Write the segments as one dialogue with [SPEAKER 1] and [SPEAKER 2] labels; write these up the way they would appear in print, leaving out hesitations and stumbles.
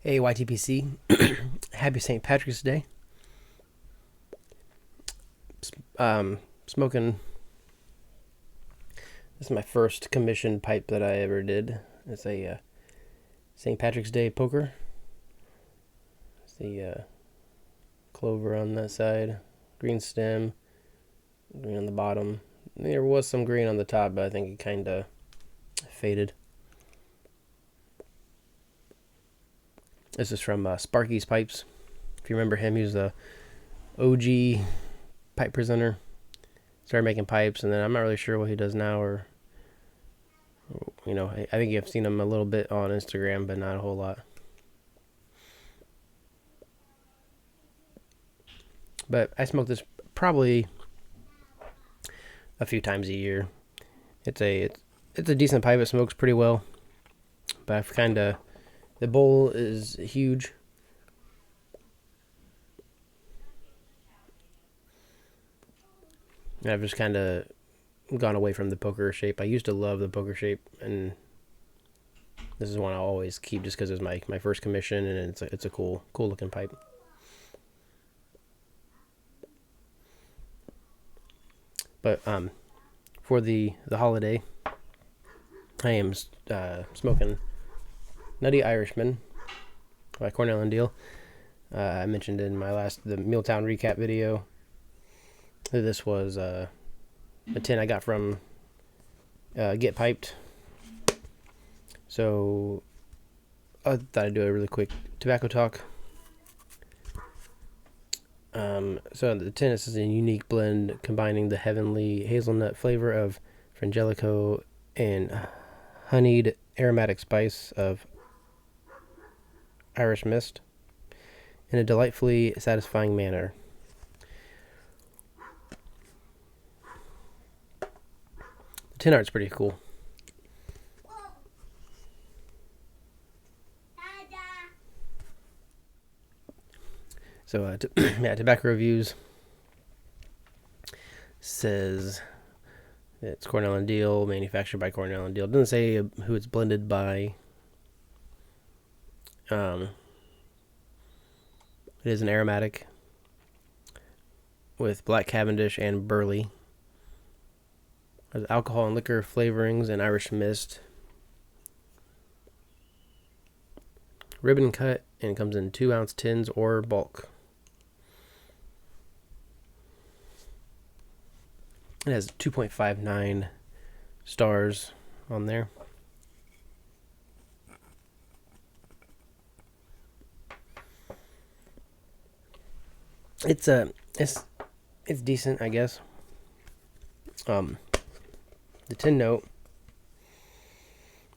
[SPEAKER 1] Hey, YTPC. Happy St. Patrick's Day. Smoking. This is my first commissioned pipe that I ever did. It's a St. Patrick's Day poker. It's the clover on that side, green stem, green on the bottom. There was some green on the top, but I think it kind of faded. This is from Sparky's Pipes. If you remember him, he was the OG pipe presenter. Started making pipes, and then I'm not really sure what he does now, or I think I've seen him a little bit on Instagram, but not a whole lot. But I smoke this probably a few times a year. It's a decent pipe. It smokes pretty well, but I've the bowl is huge. And I've just kind of gone away from the poker shape. I used to love the poker shape, and this is one I'll always keep just because it's my first commission, and it's a cool looking pipe. But for the holiday, I am smoking Nutty Irishman by Cornell and Deal. I mentioned in the Mealtown recap video that this was a tin I got from Get Piped. So I thought I'd do a really quick tobacco talk. So the tin is a unique blend combining the heavenly hazelnut flavor of Frangelico and honeyed aromatic spice of Irish mist in a delightfully satisfying manner. The tin art's pretty cool. So, Tobacco Reviews says it's Cornell and Deal, manufactured by Cornell and Deal. It doesn't say who it's blended by. It is an aromatic with black Cavendish and burley. There's alcohol and liquor flavorings and Irish mist. Ribbon cut, and it comes in 2-ounce tins or bulk. It has 2.59 stars on there. It's decent, I guess. The tin note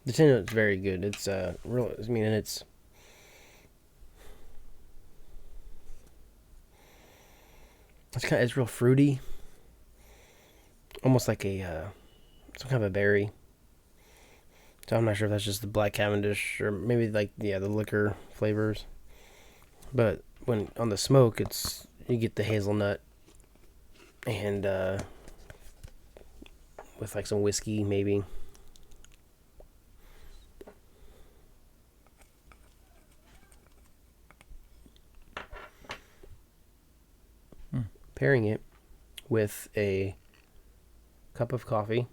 [SPEAKER 1] is very good. It's real. I mean, it's real fruity, almost like some kind of a berry. So I'm not sure if that's just the black Cavendish or maybe the liquor flavors. But when on the smoke, you get the hazelnut and with some whiskey maybe. Pairing it with a cup of coffee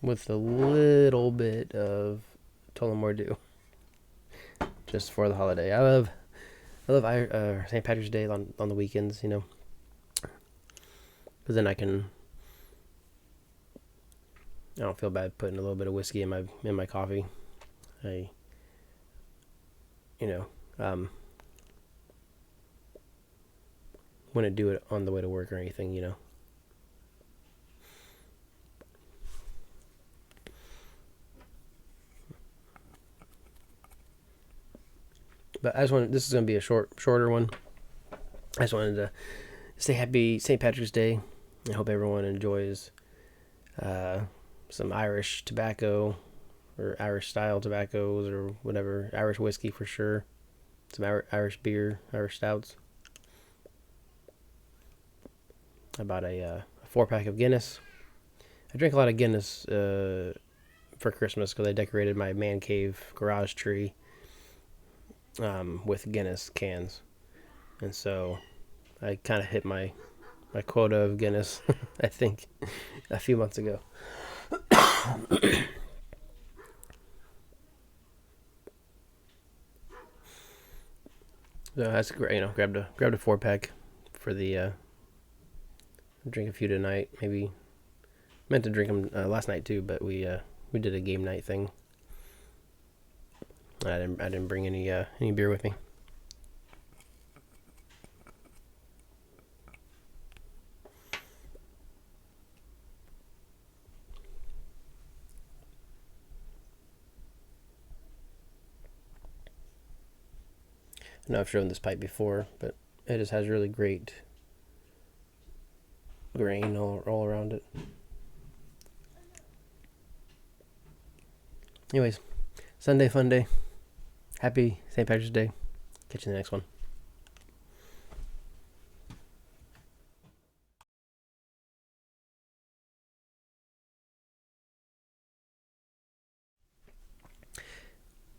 [SPEAKER 1] with a little bit of Tullamore Dew, just for the holiday. I love St. Patrick's Day on the weekends, because then I don't feel bad putting a little bit of whiskey in my coffee. Wouldn't do it on the way to work or anything, But this is going to be a shorter one. I just wanted to say happy St. Patrick's Day. I hope everyone enjoys some Irish tobacco or Irish style tobaccos or whatever. Irish whiskey for sure. Some Irish beer, Irish stouts. I bought a 4-pack of Guinness. I drank a lot of Guinness for Christmas because I decorated my man cave garage tree with Guinness cans, and so I kind of hit my quota of Guinness. I think a few months ago. So that's great. Grabbed a 4 pack for the drink a few tonight. Maybe meant to drink them last night too, but we did a game night thing. I didn't bring any beer with me. I know I've shown this pipe before, but it just has really great grain all around it. Anyways, Sunday fun day. Happy St. Patrick's Day. Catch you in the next one.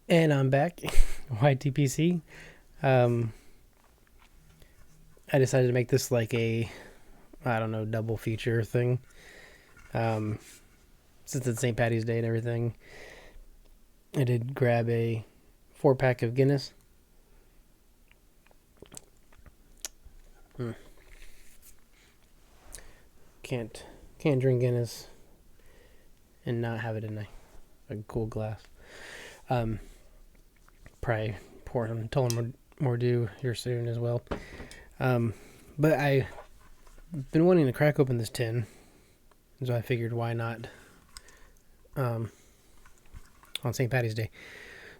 [SPEAKER 1] And I'm back. YTPC. I decided to make this like a, I don't know, double feature thing. Since it's St. Patty's Day and everything, I did grab a 4-pack of Guinness. Can't drink Guinness and not have it in a cool glass. Probably pour some more dew here soon as well. But I've been wanting to crack open this tin, so I figured why not on St. Patty's Day.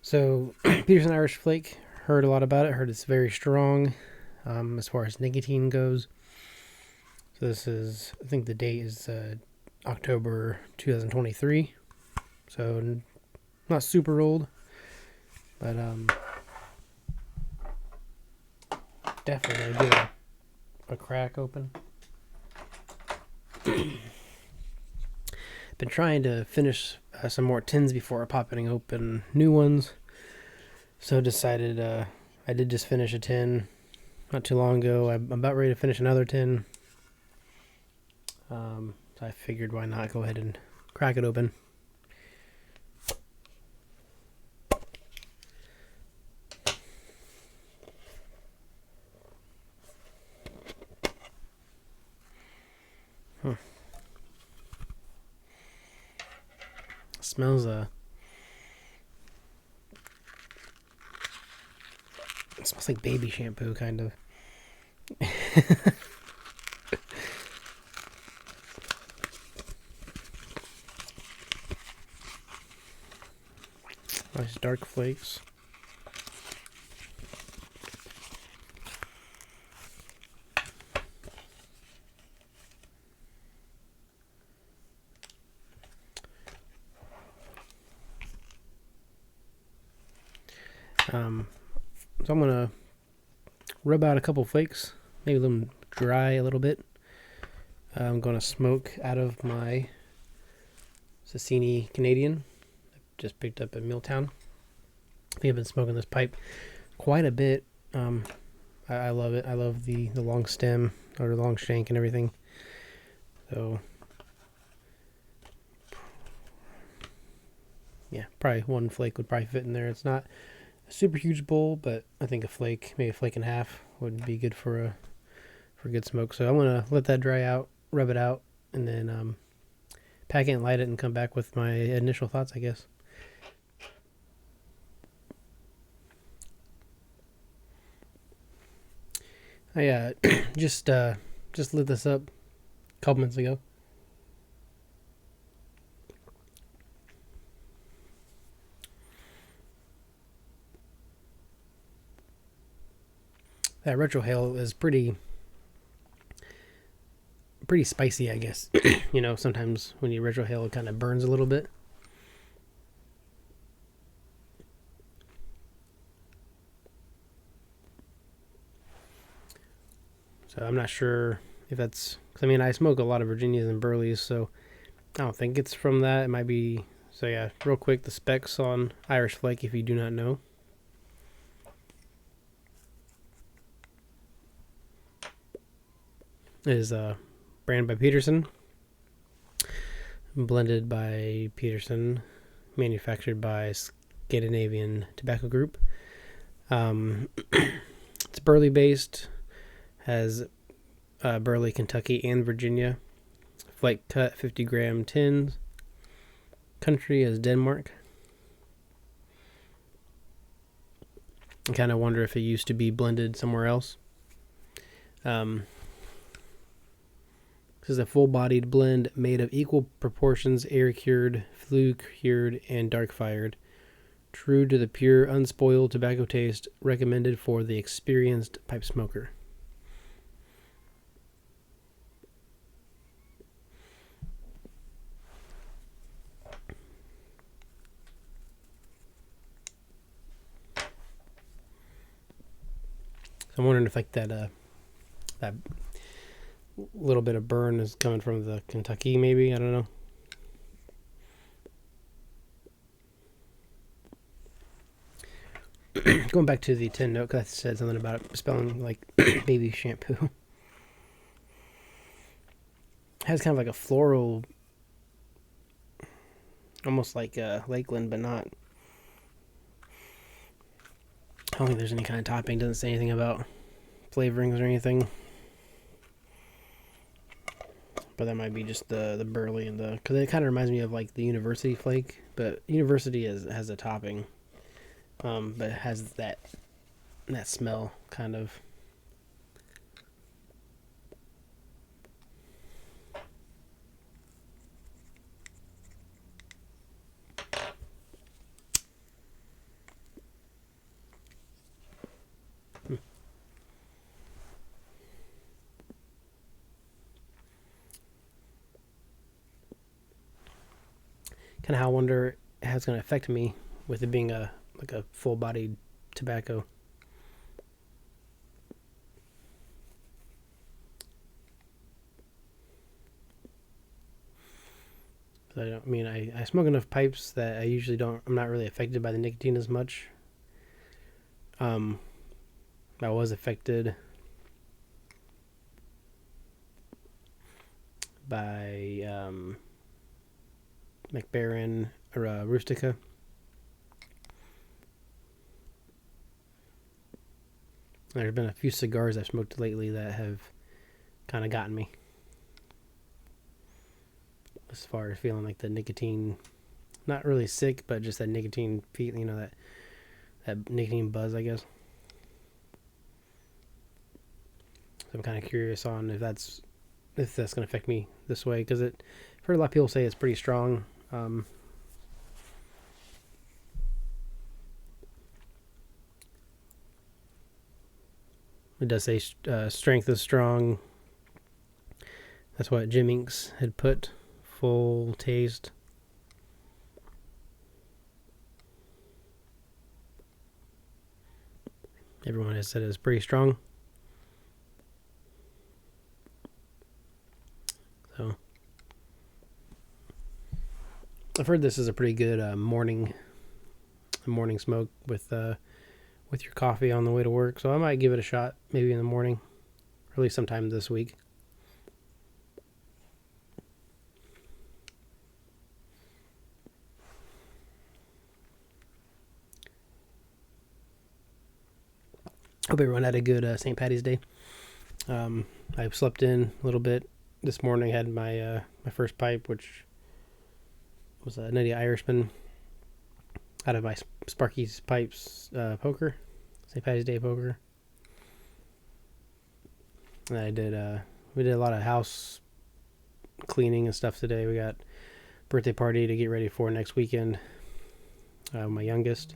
[SPEAKER 1] So Peterson Irish Flake, heard a lot about it. Heard it's very strong as far as nicotine goes. So this is, I think the date is October 2023. So not super old, but definitely gonna give a crack open. Been trying to finish some more tins before popping open new ones, so decided I did just finish a tin not too long ago. I'm about ready to finish another tin, so I figured why not go ahead and crack it open. Smells it smells like baby shampoo, kind of. Nice dark flakes. So I'm gonna rub out a couple flakes, maybe let them dry a little bit. I'm gonna smoke out of my Sassini Canadian. I just picked up at Milltown. I think I've been smoking this pipe quite a bit. I love it. I love the long stem or the long shank and everything. So yeah, probably one flake would probably fit in there. It's not a super huge bowl, but I think a flake, maybe a flake and a half, would be good for good smoke. So I'm gonna let that dry out, rub it out, and then pack it and light it, and come back with my initial thoughts, I guess. I just lit this up a couple minutes ago. That retrohale is pretty spicy, I guess. You know, sometimes when you retrohale, it kind of burns a little bit. So I'm not sure if that's, cause I mean, I smoke a lot of Virginias and Burleys, so I don't think it's from that. It might be. So yeah, real quick, the specs on Irish Flake, if you do not know. is branded by Peterson, blended by Peterson, manufactured by Scandinavian Tobacco Group. It's Burley based, has Burley, Kentucky, and Virginia. Flake cut 50-gram tins. Country is Denmark. I kind of wonder if it used to be blended somewhere else. This is a full-bodied blend made of equal proportions, air-cured, flue-cured, and dark-fired. True to the pure, unspoiled tobacco taste, recommended for the experienced pipe smoker. So I'm wondering if like that little bit of burn is coming from the Kentucky, maybe. I don't know. Going back to the tin note, because I said something about it smelling like baby shampoo. It has kind of like a floral, almost like Lakeland, but not. I don't think there's any kind of topping. Doesn't say anything about flavorings or anything. But that might be just the burley and the, because it kind of reminds me of like the University Flake, but University has a topping, but it has that smell kind of. Kind of how I wonder how it's going to affect me with it being a full-bodied tobacco. I smoke enough pipes that I usually I'm not really affected by the nicotine as much. I was affected by McBaron or Rustica. There's been a few cigars I've smoked lately that have kind of gotten me, as far as feeling like the nicotine, not really sick, but just that nicotine, that nicotine buzz, I guess. So I'm kind of curious on if that's going to affect me this way, because I've heard a lot of people say it's pretty strong. It does say strength is strong. That's what Jim Inks had put. Full taste. Everyone has said it's pretty strong. So I've heard this is a pretty good morning smoke with your coffee on the way to work. So I might give it a shot, maybe in the morning, or at least sometime this week. Hope everyone had a good St. Patty's Day. I slept in a little bit this morning. Had my first pipe, which was a Nutty Irishman out of my Sparky's Pipes poker, St. Patty's Day poker. And we did a lot of house cleaning and stuff today. We got a birthday party to get ready for next weekend. My youngest.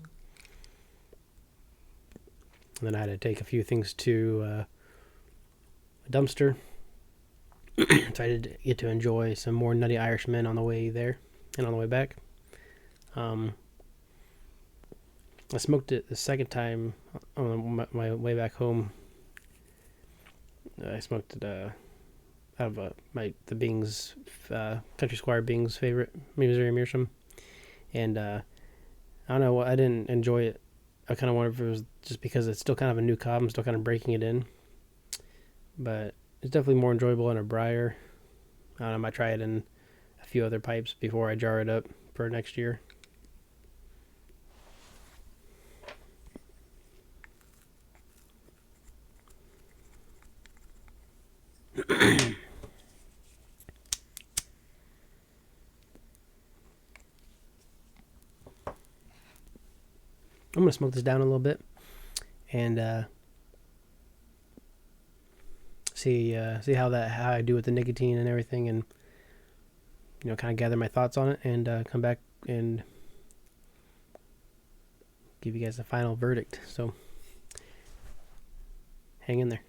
[SPEAKER 1] And then I had to take a few things to a dumpster. So I did get to enjoy some more Nutty Irishmen on the way there and on the way back. I smoked it the second time on my way back home. I smoked it out of the Bing's Country Squire Bing's favorite Missouri Meerschaum, and I don't know, I didn't enjoy it. I kind of wonder if it was just because it's still kind of a new cob. I'm still kind of breaking it in, but it's definitely more enjoyable in a briar. I might try it in a few other pipes before I jar it up for next year. I'm gonna smoke this down a little bit and see how I do with the nicotine and everything, and kind of gather my thoughts on it, and come back and give you guys a final verdict. So hang in there.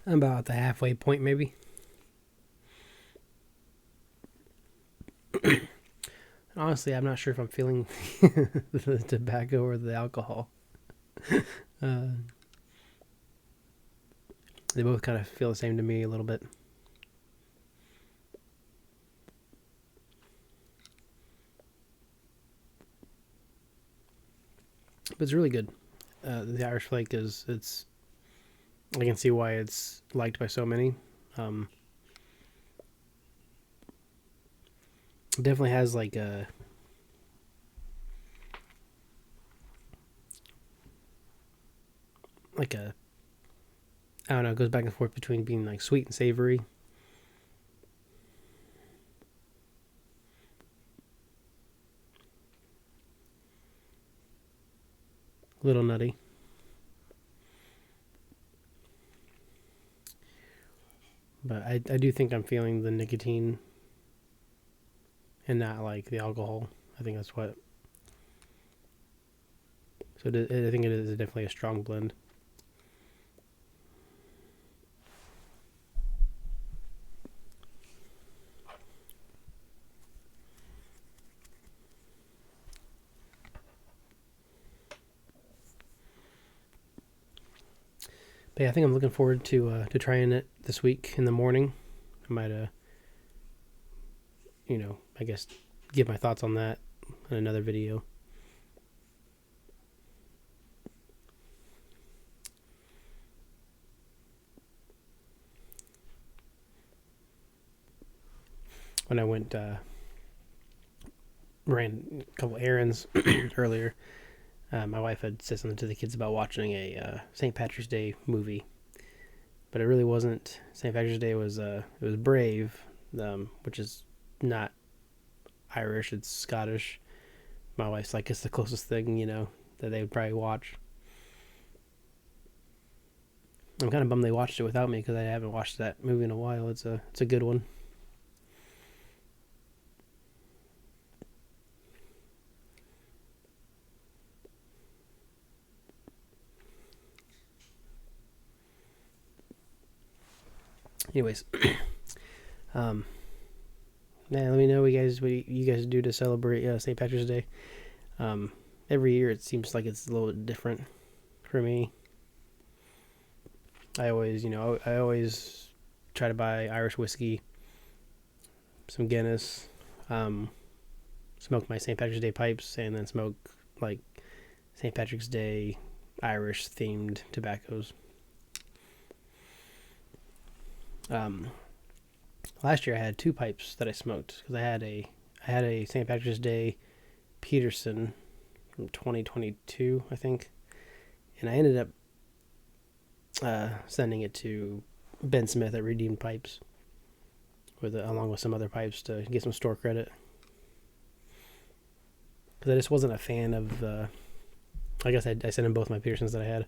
[SPEAKER 1] I'm about the halfway point, maybe. Honestly, I'm not sure if I'm feeling the tobacco or the alcohol. They both kind of feel the same to me a little bit. But it's really good. The Irish Flake I can see why it's liked by so many. It definitely has like a I don't know, it goes back and forth between being like sweet and savory. A little nutty. But I do think I'm feeling the nicotine and not like the alcohol. I think that's what. So I think it is definitely a strong blend. But yeah, I think I'm looking forward to trying it this week in the morning. I might I guess give my thoughts on that in another video. When I went ran a couple errands earlier, my wife had said something to the kids about watching a St. Patrick's Day movie, but it really wasn't St. Patrick's Day. It was Brave, which is not Irish, it's Scottish. My wife's like, it's the closest thing that they would probably watch. I'm kind of bummed they watched it without me because I haven't watched that movie in a while. It's a good one. Anyways, man, let me know what you guys do to celebrate St. Patrick's Day. Every year it seems like it's a little bit different for me. I always try to buy Irish whiskey, some Guinness, smoke my St. Patrick's Day pipes, and then smoke like St. Patrick's Day Irish themed tobaccos. Last year I had 2 pipes that I smoked because I had a St. Patrick's Day Peterson from 2022, I think, and I ended up sending it to Ben Smith at Redeemed Pipes along with some other pipes to get some store credit, because I just wasn't a fan of I guess I sent in both my Petersons that I had.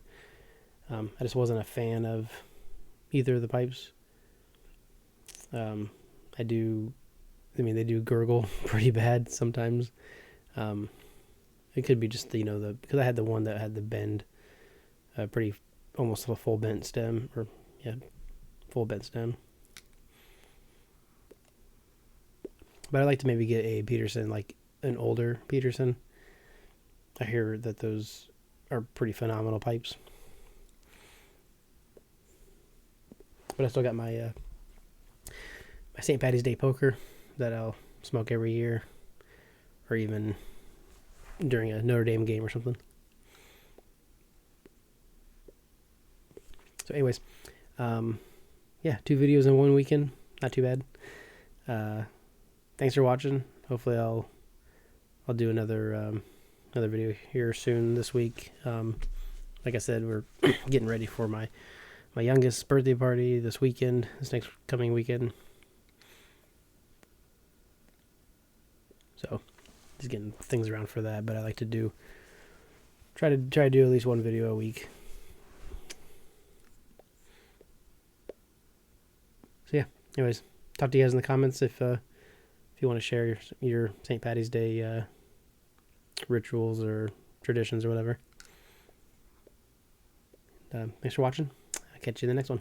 [SPEAKER 1] I just wasn't a fan of either of the pipes. They do gurgle pretty bad sometimes. It could be just because I had the one that had the bend, pretty almost a full bent stem, full bent stem. But I'd like to maybe get a Peterson, like an older Peterson. I hear that those are pretty phenomenal pipes. But I still got my St. Patty's Day poker. that I'll smoke every year, or even during a Notre Dame game or something. So anyways, yeah, 2 videos in 1 weekend. Not too bad. Thanks for watching. Hopefully I'll do another video here soon this week. Like I said, we're getting ready for my youngest's birthday party this next coming weekend. So just getting things around for that, but I like to try to do at least 1 video a week. So yeah, anyways, talk to you guys in the comments if you want to share your St. Patty's Day rituals or traditions or whatever. Thanks for watching. I'll catch you in the next one.